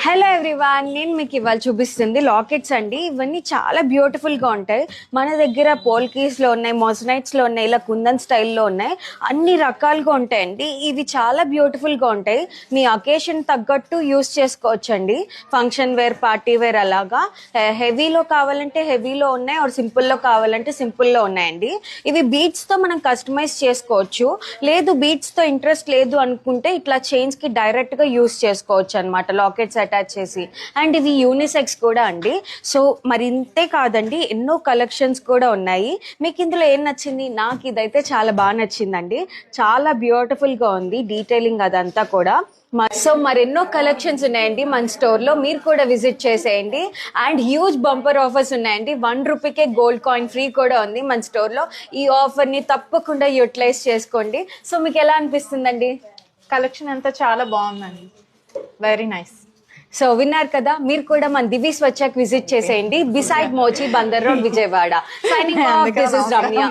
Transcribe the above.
Hello everyone, నేను మీకు ఇవాళ చూపిస్తుంది లాకెట్స్ అండి. ఇవన్నీ చాలా బ్యూటిఫుల్గా ఉంటాయి. మన దగ్గర పోల్కీస్లో ఉన్నాయి, మొజనైట్స్లో ఉన్నాయి, ఇలా కుందన్ స్టైల్లో ఉన్నాయి. అన్ని రకాలుగా ఉంటాయండి. ఇవి చాలా బ్యూటిఫుల్గా ఉంటాయి. మీ అకేషన్ తగ్గట్టు యూస్ చేసుకోవచ్చండి. ఫంక్షన్ వేర్, పార్టీ వేర్ అలాగా. హెవీలో కావాలంటే హెవీలో ఉన్నాయి, ఆర్ సింపుల్లో కావాలంటే సింపుల్లో ఉన్నాయండి. ఇవి బీడ్స్తో మనం కస్టమైజ్ చేసుకోవచ్చు. లేదు బీడ్స్తో ఇంట్రెస్ట్ లేదు అనుకుంటే ఇట్లా చైన్స్కి డైరెక్ట్గా యూస్ చేసుకోవచ్చు అనమాట, లాకెట్స్ అటాచ్ చేసి. అండ్ ఇవి యూనిసెక్స్ కూడా అండి. సో మరి ఇంతే కాదండి, ఎన్నో కలెక్షన్స్ కూడా ఉన్నాయి. మీకు ఇందులో ఏం నచ్చింది? నాకు ఇదైతే చాలా బాగా నచ్చిందండి. చాలా బ్యూటిఫుల్గా ఉంది డీటెయిలింగ్ అదంతా కూడా. సో మరెన్నో కలెక్షన్స్ ఉన్నాయండి మన స్టోర్లో, మీరు కూడా విజిట్ చేసేయండి. అండ్ హ్యూజ్ బంపర్ ఆఫర్స్ ఉన్నాయండి. ₹1 గోల్డ్ కాయిన్ ఫ్రీ కూడా ఉంది మన స్టోర్లో. ఈ ఆఫర్ని తప్పకుండా యూటిలైజ్ చేసుకోండి. సో మీకు ఎలా అనిపిస్తుందండి? కలెక్షన్ అంతా చాలా బాగుందండి, వెరీ నైస్. సో విన్నారు కదా, మీరు కూడా మన దివీస్ వచ్చాక విజిట్ చేసేయండి. Beside Mochi, Bandar road, Vijayawada. Signing off, this is Ramya.